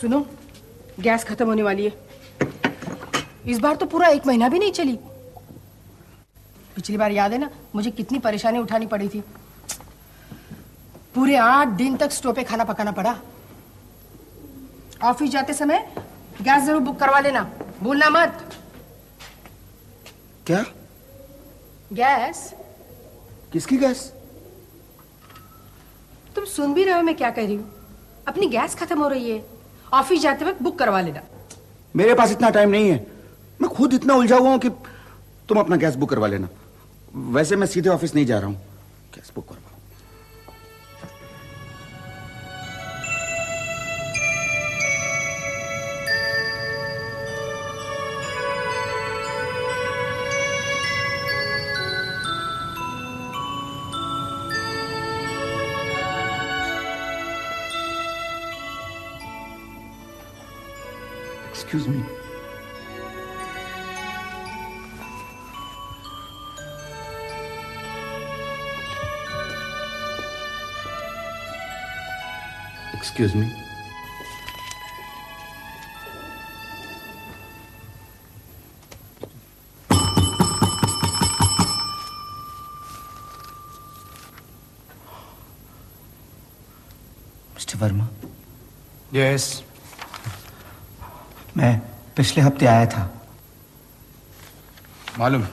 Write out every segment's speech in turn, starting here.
सुनो, गैस खत्म होने वाली है। इस बार तो पूरा 1 महीना भी नहीं चली। पिछली बार याद है ना मुझे कितनी परेशानी उठानी पड़ी थी। पूरे 8 दिन तक स्टोव पे खाना पकाना पड़ा। ऑफिस जाते समय गैस जरूर बुक करवा लेना, भूलना मत। क्या? गैस? किसकी गैस? तुम सुन भी रहे हो मैं क्या कह रही हूँ? अपनी गैस खत्म हो रही है, ऑफिस जाते वक्त बुक करवा लेना। मेरे पास इतना टाइम नहीं है, मैं खुद इतना उलझा हुआ हूं कि तुम अपना गैस बुक करवा लेना। वैसे मैं सीधे ऑफिस नहीं जा रहा हूं, गैस बुक करवाओ। Excuse me. Excuse me. Mr. Verma. Yes. मैं पिछले हफ्ते आया था। मालूम है।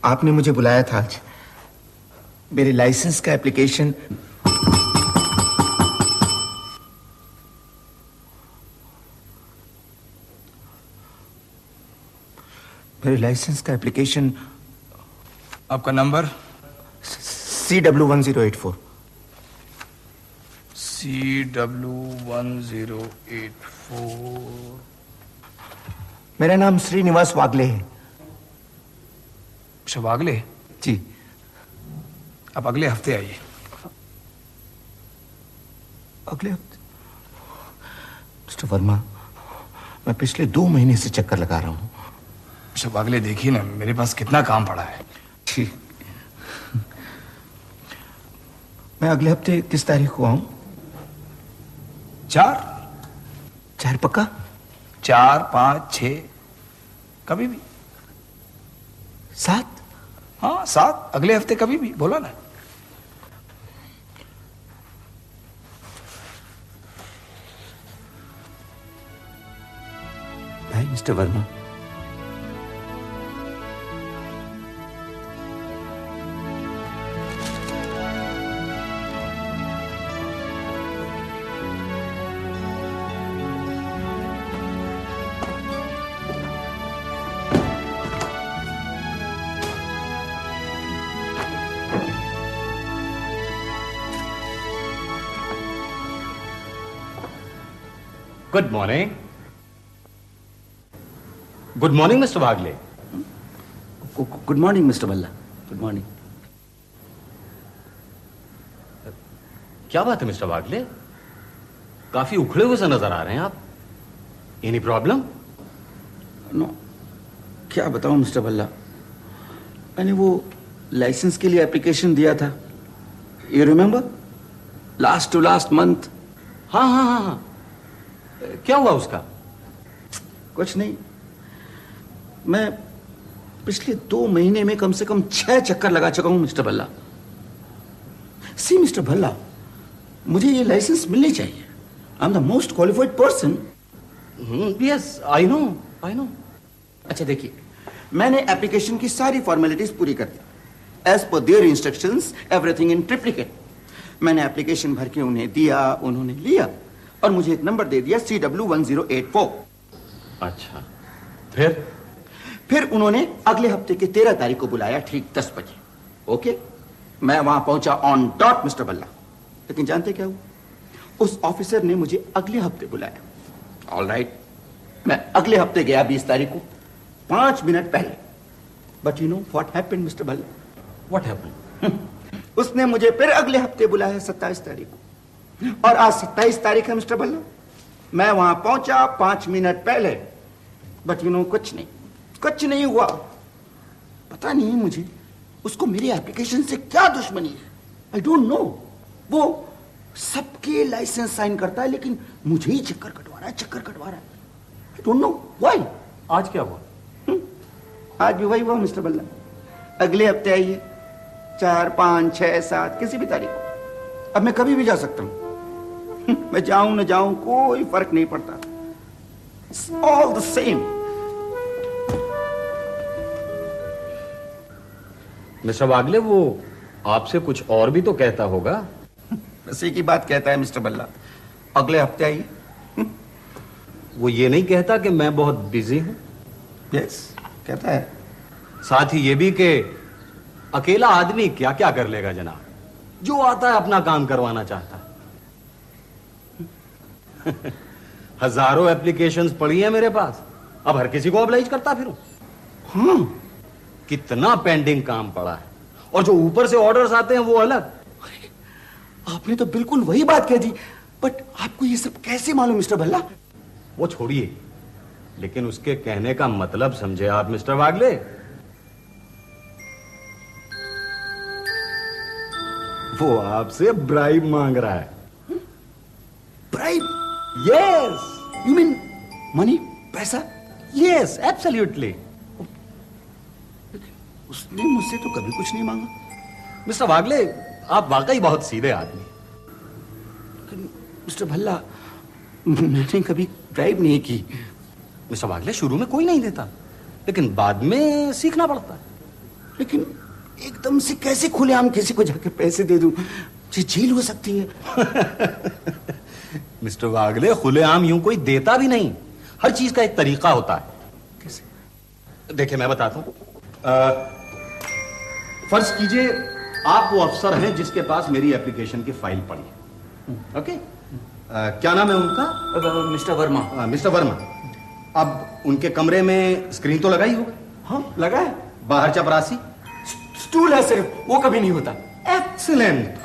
आपने मुझे बुलाया था आज। मेरे लाइसेंस का एप्लीकेशन आपका नंबर? CW1084। CW1084। मेरा नाम श्रीनिवास वागले है। अच्छा, वागले जी। आप अगले हफ्ते आइए। अगले हफ्ते? मिस्टर वर्मा, मैं पिछले 2 महीने से चक्कर लगा रहा हूं। अच्छा वागले, देखिए ना मेरे पास कितना काम पड़ा है। ठीक। मैं अगले हफ्ते किस तारीख को आऊं? 4 पक्का? 4, 5, 6, कभी भी। 7? हाँ 7, अगले हफ्ते कभी भी, बोला ना। भाई mister Verma. Good morning. Good morning mister Wagle. Good morning mister Bhalla. Good morning. क्या बात है मिस्टर वागले, काफी उखड़े हुए से नजर आ रहे हैं आप। Any problem? नो, क्या बताऊं मिस्टर भल्ला, मैंने वो लाइसेंस के लिए एप्लीकेशन दिया था, you remember, last to last month. हाँ हाँ हाँ हाँ, क्या हुआ उसका? कुछ नहीं, मैं पिछले 2 महीने में कम से कम 6 चक्कर लगा चुका हूं mister Bhalla. See mister Bhalla, मुझे ये लाइसेंस मिलनी चाहिए। I am the most qualified person. Yes I know, I know. अच्छा देखिए, मैंने एप्लीकेशन की सारी फॉर्मेलिटीज पूरी कर दी, as per their instructions, everything in triplicate. मैंने एप्लीकेशन भर के उन्हें दिया, उन्होंने लिया और मुझे एक नंबर दे दिया, CW1084। अच्छा, फिर उन्होंने अगले हफ्ते के 13 तारीख को बुलाया, ठीक 10 बजे। ओके, मैं वहां पहुंचा ऑन डॉट मिस्टर भल्ला। लेकिन जानते क्या हुआ, उस ऑफिसर ने मुझे अगले हफ्ते बुलाया। ऑल राइट, मैं अगले हफ्ते गया 20 तारीख को, 5 मिनट पहले। But you know what happened mister Bhalla? What happened? उसने मुझे फिर अगले हफ्ते बुलाया 27 तारीख को, और आज 27 तारीख है मिस्टर भल्ला। मैं वहां पहुंचा 5 मिनट पहले, बट यू नो कुछ नहीं हुआ। पता नहीं मुझे उसको मेरी एप्लीकेशन से क्या दुश्मनी है। I don't know. वो सबके लाइसेंस साइन करता है, लेकिन मुझे ही चक्कर कटवा रहा है। I don't know why. आज क्या हुआ? आज भी वही हुआ मिस्टर बल्ला। अगले हफ्ते आइए, 4, 5, 6, 7 किसी भी तारीख को। अब मैं कभी भी जा सकता हूं। मैं जाऊं न जाऊं कोई फर्क नहीं पड़ता। It's all the same. Mister Wagle, वो आपसे कुछ और भी तो कहता होगा। इसी की बात कहता है मिस्टर बल्ला। अगले हफ्ते आइए। वो ये नहीं कहता कि मैं बहुत बिजी हूं? यस, कहता है। साथ ही ये भी कि अकेला आदमी क्या क्या कर लेगा जनाब, जो आता है अपना काम करवाना चाहता है। हजारों एप्लीकेशंस पड़ी है मेरे पास, अब हर किसी को ऑब्लाइज करता फिरूं। हाँ, कितना पेंडिंग काम पड़ा है, और जो ऊपर से ऑर्डर्स आते हैं वो अलग। आपने तो बिल्कुल वही बात कह दी, बट आपको ये सब कैसे मालूम मिस्टर बल्ला? वो छोड़िए, लेकिन उसके कहने का मतलब समझे आप मिस्टर वागले। वो आपसे ब्राइब मांग रहा है। Bribe? Yes, you mean money, पैसा? Yes, absolutely. उसने मुझसे तो कभी कुछ नहीं मांगा। मिस्टर वागले, आप वाकई बहुत सीधे आदमी। लेकिन मिस्टर भल्ला, मैंने कभी ब्राइब नहीं की। मिस्टर वागले, शुरू में कोई नहीं देता, लेकिन बाद में सीखना पड़ता है। लेकिन एकदम से कैसे खुलेआम किसी को जाकर पैसे दे दूं? मुझे जेल हो सकती है। मिस्टर वागले, खुलेआम यूं कोई देता भी नहीं, हर चीज का एक तरीका होता है। कैसे? देखिए मैं बताता हूं। फर्ज कीजिए आप वो अफसर हैं जिसके पास मेरी एप्लीकेशन की फाइल पड़ी है। ओके, क्या नाम है उनका? मिस्टर वर्मा। मिस्टर वर्मा। अब उनके कमरे में स्क्रीन तो लगा ही होगा। हाँ, लगा है। बाहर चपरासी स्टूल है सिर्फ, वो कभी नहीं होता। एक्सीलेंट।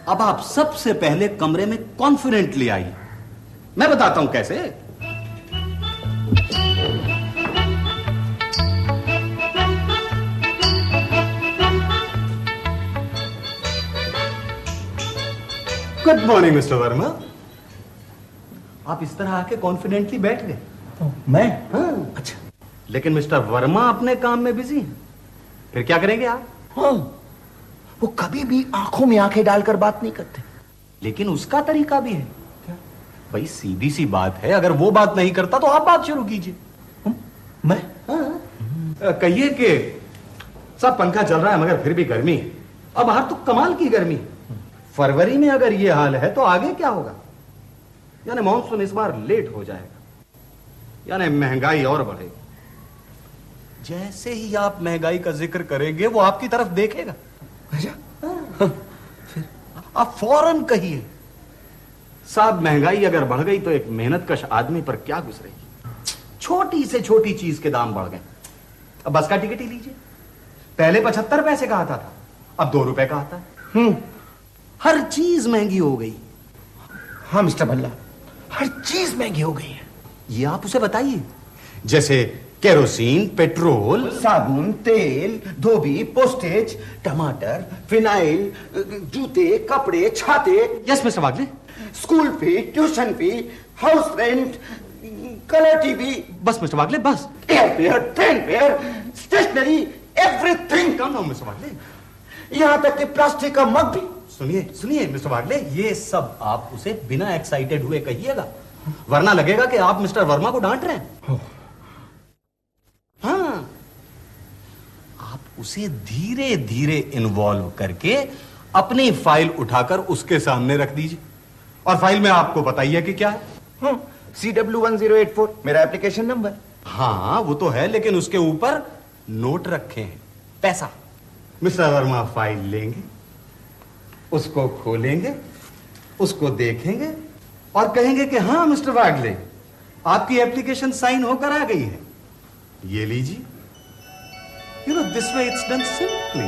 अब आप सबसे पहले कमरे में कॉन्फिडेंटली आइए, मैं बताता हूं कैसे। Good morning mister Verma. आप इस तरह आके कॉन्फिडेंटली बैठ गए। मैं? हाँ। अच्छा। लेकिन मिस्टर वर्मा अपने काम में बिजी हैं, फिर क्या करेंगे आप? हाँ, वो कभी भी आंखों में आंखें डालकर बात नहीं करते। लेकिन उसका तरीका भी है। क्या? भाई सीधी सी बात है, अगर वो बात नहीं करता तो आप बात शुरू कीजिए। मैं? हाँ। कहिए कि सब पंखा चल रहा है मगर फिर भी गर्मी है। अब बाहर तो कमाल की गर्मी है। फरवरी में अगर ये हाल है तो आगे क्या होगा? यानी मॉनसून इस बार लेट हो जाएगा, यानी महंगाई और बढ़ेगी। जैसे ही आप महंगाई का जिक्र करेंगे वो आपकी तरफ देखेगा। अच्छा। फिर आप फौरन कहिए, साहब महंगाई अगर बढ़ गई तो एक मेहनतकश आदमी पर क्या गुजरेगी। छोटी से छोटी चीज के दाम बढ़ गए। अब बस का टिकट ही लीजिए, पहले 75 पैसे का आता था, अब 2 रुपए का आता है। हर चीज महंगी हो गई। हाँ मिस्टर भल्ला, हर चीज महंगी हो गई है। ये आप उसे बताइए, जैसे केरोसिन, पेट्रोल, साबुन, तेल, धोबी, पोस्टेज, टमाटर, फिनाइल, जूते, कपड़े, छाते। Yes mister Wagle. School fee, tuition fee, house rent, colour TV. बस मिस्टर वागले, बस। Airfare, train fare, stationery, everything. Come mister Wagle, यहां तक कि प्लास्टिक का मग भी। सुनिए सुनिए मिस्टर वागले, ये सब आप उसे बिना एक्साइटेड हुए कहिएगा, वरना लगेगा कि आप मिस्टर वर्मा को डांट रहे हैं। हाँ, आप उसे धीरे धीरे इन्वॉल्व करके अपनी फाइल उठाकर उसके सामने रख दीजिए, और फाइल में आपको बताइए कि क्या है। CW1084 मेरा एप्लीकेशन नंबर। हाँ वो तो है, लेकिन उसके ऊपर नोट रखे हैं, पैसा। मिस्टर वर्मा फाइल लेंगे, उसको खोलेंगे, उसको देखेंगे और कहेंगे कि हाँ मिस्टर वागले, आपकी एप्लीकेशन साइन होकर आ गई है, ये लीजिए। You know this way it's done simply.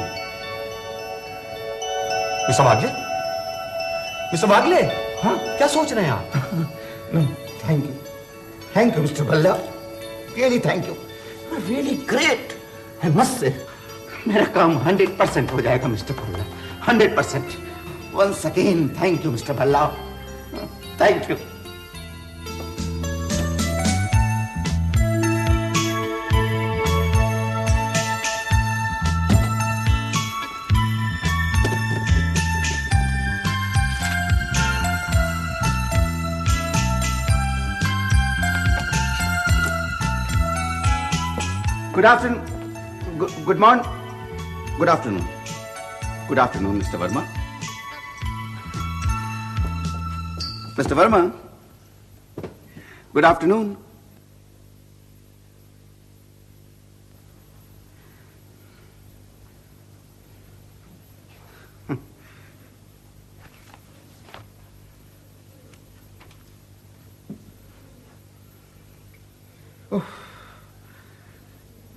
Mister Wagle, mister Wagle, हाँ क्या सोच रहे हैं आप? Thank you mister Bhalla, really thank you, really great. I must say मेरा काम 100% हो जाएगा mister Bhalla, 100%। Once again thank you mister Bhalla. Thank you. Good afternoon. Good morning. Good afternoon. Good afternoon, Mr. Verma. Mr. Verma. Good afternoon.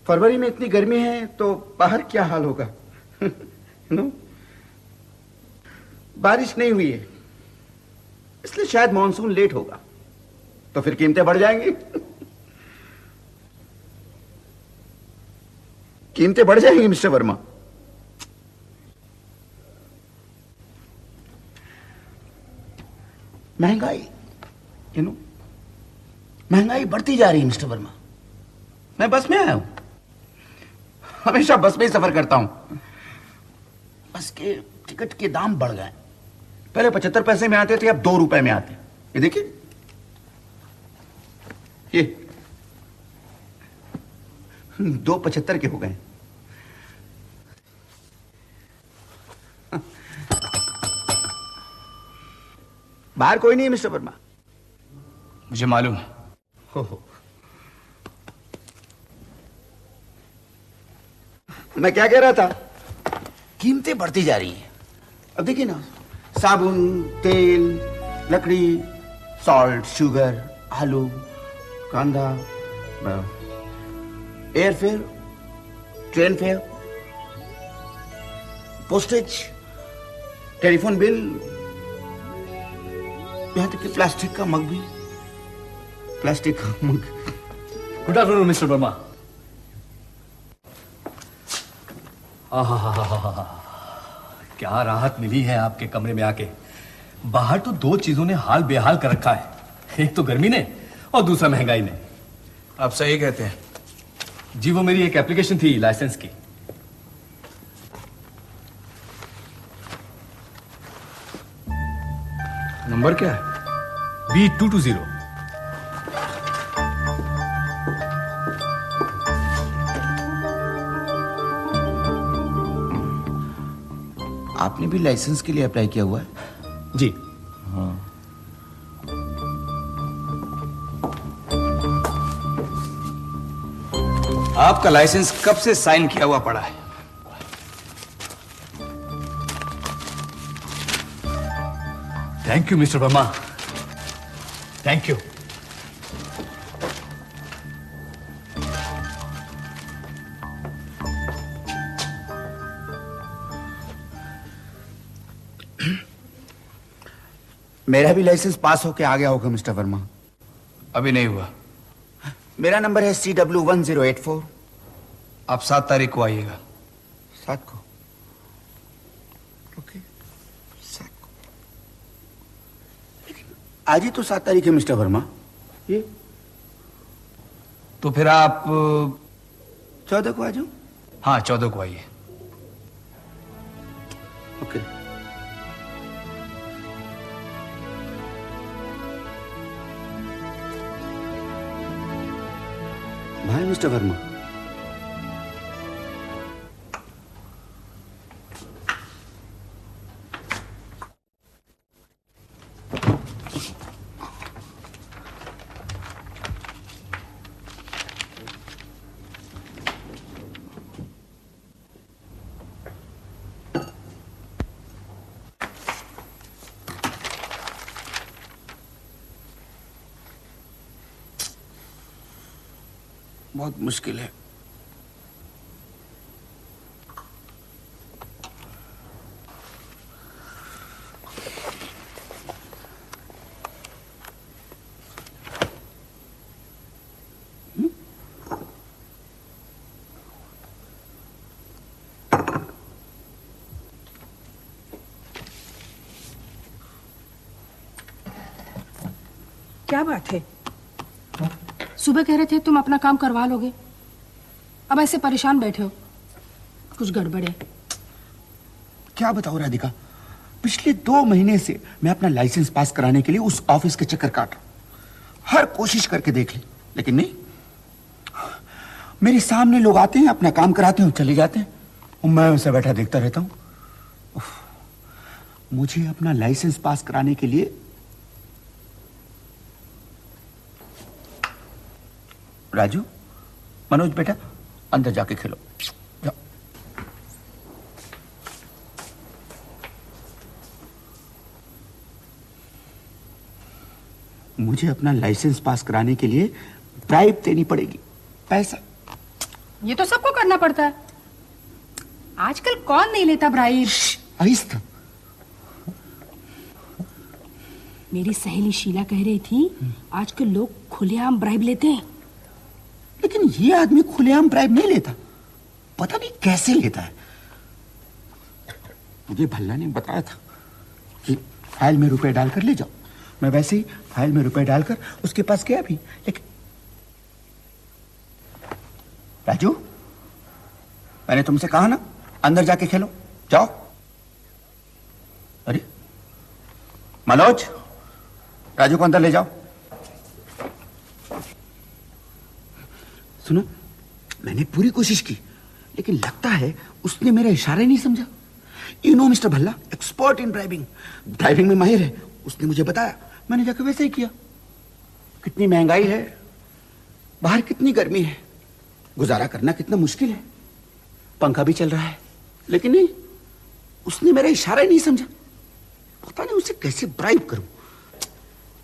फरवरी में इतनी गर्मी है तो बाहर क्या हाल होगा। नो, बारिश नहीं हुई है इसलिए शायद मॉनसून लेट होगा, तो फिर कीमतें बढ़ जाएंगी। कीमतें बढ़ जाएंगी मिस्टर वर्मा। महंगाई, महंगाई बढ़ती जा रही है मिस्टर वर्मा। मैं बस में आया हूं, हमेशा बस में ही सफर करता हूं। बस के टिकट के दाम बढ़ गए। पहले 75 पैसे में आते थे, अब 2 रुपए में आते। ये देखिए, ये 2.75 के हो गए। बाहर कोई नहीं है मिस्टर वर्मा। मुझे मालूम है। हो। मैं क्या कह रहा था, कीमतें बढ़ती जा रही हैं। अब देखिए ना, साबुन, तेल, लकड़ी, सॉल्ट, शुगर, आलू, कांदा, air fare, train fare, postage, telephone bill, यहां तक कि प्लास्टिक का मग भी। प्लास्टिक का mug. Good afternoon mister Verma. क्या राहत मिली है आपके कमरे में आके। बाहर तो 2 चीजों ने हाल बेहाल कर रखा है, एक तो गर्मी ने और दूसरा महंगाई ने। आप सही कहते हैं। जी, वो मेरी एक एप्लीकेशन थी लाइसेंस की। नंबर क्या है? B220। आपने भी लाइसेंस के लिए अप्लाई किया हुआ है? जी। आपका लाइसेंस कब से साइन किया हुआ पड़ा है? Thank you mister Verma, thank you. मेरा भी लाइसेंस पास होके आ गया होगा मिस्टर वर्मा। अभी नहीं हुआ। मेरा नंबर है CW1084। आप 7 तारीख को आइएगा। 7 को? ओके, 7 को। लेकिन आज ही तो 7 तारीख है मिस्टर वर्मा। ये तो फिर आप 14 को आ जाऊं? हाँ, 14 को आइए। ओके। भाई मिस्टर वर्मा, बहुत मुश्किल है। क्या बात है? सुबह कह रहे थे तुम अपना काम करवा लोगे, अब ऐसे परेशान बैठे हो, कुछ गड़बड़ है। क्या बताओ राधिका, पिछले 2 महीने से मैं अपना लाइसेंस पास कराने के लिए उस ऑफिस के चक्कर काट रहा हूं। हर कोशिश करके देख ली, लेकिन नहीं। मेरे सामने लोग आते हैं, अपना काम कराते हैं, चले जाते हैं, और मैं उसे बैठा देखता रहता हूं। उफ, मुझे अपना लाइसेंस पास कराने के लिए राजू, मनोज बेटा, अंदर जाके खेलो, जाओ। मुझे अपना लाइसेंस पास कराने के लिए ब्राइब देनी पड़ेगी, पैसा। ये तो सबको करना पड़ता है, आजकल कौन नहीं लेता ब्राइब। आहिस्ता। मेरी सहेली शीला कह रही थी आजकल लोग खुलेआम ब्राइब लेते हैं। लेकिन ये आदमी खुलेआम ब्राइब नहीं लेता, पता नहीं कैसे लेता है। मुझे भल्ला ने बताया था कि फाइल में रुपए डालकर ले जाओ। मैं वैसे ही फाइल में रुपए डालकर उसके पास गया भी, लेकिन राजू, मैंने तुमसे कहा ना अंदर जाके खेलो, जाओ। अरे मनोज, राजू को अंदर ले जाओ। सुनो, मैंने पूरी कोशिश की, लेकिन लगता है उसने मेरा इशारा ही नहीं समझा। You know mister Bhalla expert in driving, driving में माहिर है। उसने मुझे बताया, मैंने जाकर वैसे ही किया। कितनी महंगाई है, बाहर कितनी गर्मी है, गुजारा करना कितना मुश्किल है। पंखा भी चल रहा है, लेकिन नहीं, उसने मेरा इशारा ही नहीं समझा। पता नहीं उसे कैसे ब्राइब करूं।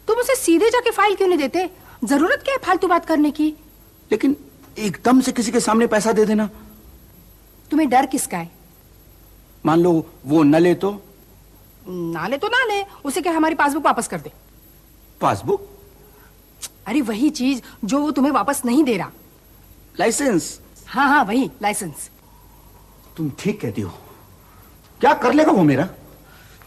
तुम उसे सीधे जाके फाइल क्यों नहीं देते? जरूरत क्या है फालतू बात करने की? लेकिन एकदम से किसी के सामने पैसा दे देना। तुम्हें डर किसका है? मान लो वो न ले तो? ना ले तो ना ले, उसे क्या हमारी पासबुक वापस कर दे। पासबुक? अरे वही चीज जो वो तुम्हें वापस नहीं दे रहा। लाइसेंस? हाँ हाँ वही लाइसेंस। तुम ठीक कहती हो। क्या कर लेगा वो मेरा?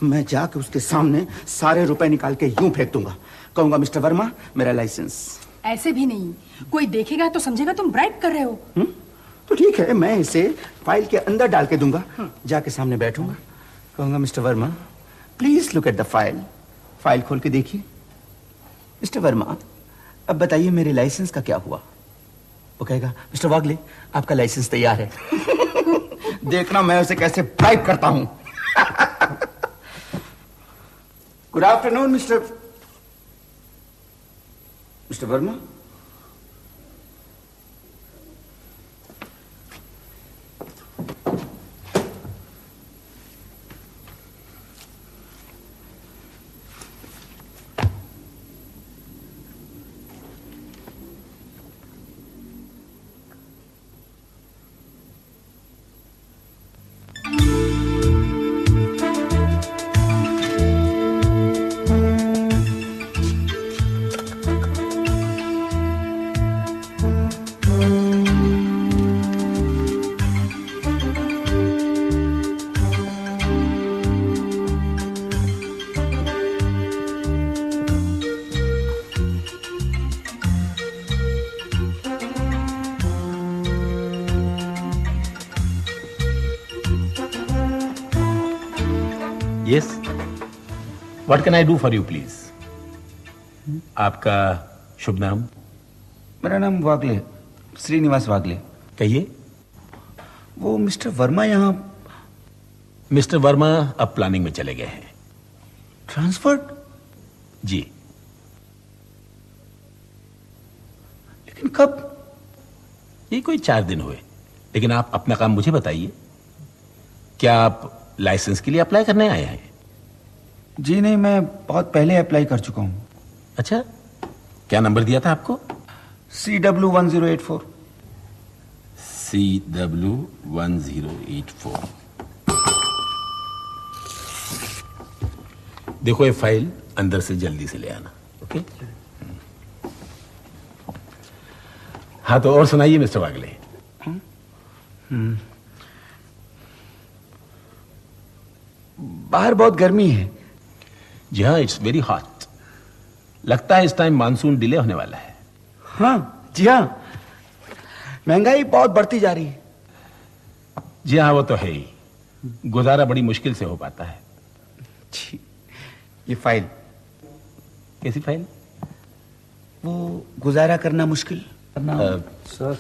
मैं जाके उसके सामने सारे रुपए निकाल के यूं फेंक दूंगा, कहूंगा मिस्टर वर्मा मेरा लाइसेंस। ऐसे भी नहीं, कोई देखेगा तो समझेगा तुम ब्राइब कर रहे हो। तो ठीक है, मैं इसे फाइल के अंदर डाल के दूंगा, जाके सामने बैठूंगा, कहूंगा mister Verma please look at the file. File खोल के देखिए। मिस्टर वर्मा अब बताइए मेरे लाइसेंस का क्या हुआ? वो कहेगा मिस्टर वागले आपका लाइसेंस तैयार है। देखना मैं उसे कैसे ब्राइब करता हूं। Good afternoon mister Verma. Yes. What can I do for you, please? आपका शुभ नाम? मेरा नाम वागले, श्रीनिवास वागले। कहिए। वो मिस्टर वर्मा यहाँ। मिस्टर वर्मा अब प्लानिंग में चले गए हैं। ट्रांसफर्ड? जी। लेकिन कब? ये कोई 4 दिन हुए। लेकिन आप अपना काम मुझे बताइए, क्या आप लाइसेंस के लिए अप्लाई करने आए हैं? जी नहीं, मैं बहुत पहले अप्लाई कर चुका हूँ। अच्छा, क्या नंबर दिया था आपको? CW1084। CW1084। देखो ये फाइल अंदर से जल्दी से ले आना। ओके? हाँ तो और सुनाइए मिस्टर वागले। बाहर बहुत गर्मी है। जी हाँ, इट्स वेरी हॉट। लगता है इस टाइम मानसून डिले होने वाला है। हाँ जी हाँ, महंगाई बहुत बढ़ती जा रही है। जी हाँ, वो तो है ही। गुजारा बड़ी मुश्किल से हो पाता है। जी, ये फाइल, कैसी फाइल? वो गुजारा करना मुश्किल सर,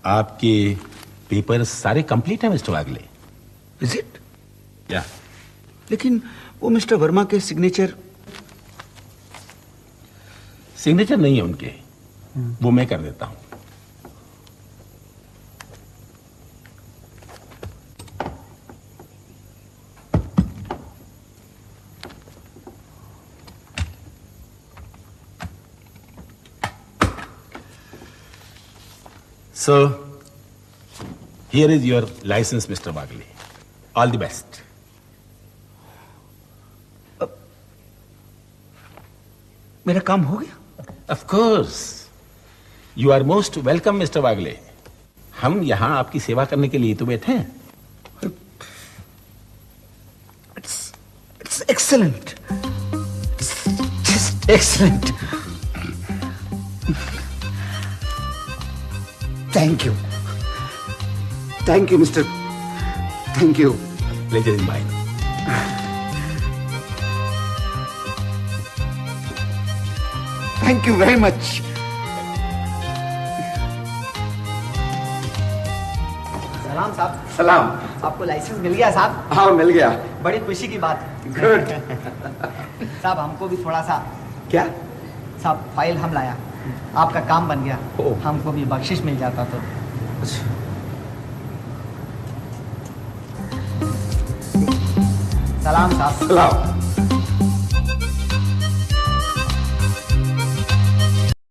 आपके पेपर सारे कंप्लीट हैं मिस्टर वागले? Is it? या लेकिन वो मिस्टर वर्मा के सिग्नेचर नहीं है उनके, वो मैं कर देता हूं। So, here is your license, Mr. Wagle. All the best. मेरा काम हो गया? Of course. You are most welcome, Mr. Wagle. हम यहां आपकी सेवा करने के लिए तो बैठे हैं। It's excellent. It's just excellent. Thank you. Thank you, Mr. Thank you. Pleasure is mine. Thank you very much. सलाम साहब। सलाम। आपको लाइसेंस मिल गया साहब? हाँ, मिल गया। बड़ी खुशी की बात है। गुड। साहब हमको भी थोड़ा सा, क्या? साहब फाइल हम लाया, आपका काम बन गया, ओह। हमको भी बख्शिश मिल जाता तो। सलाम साहब। सलाम।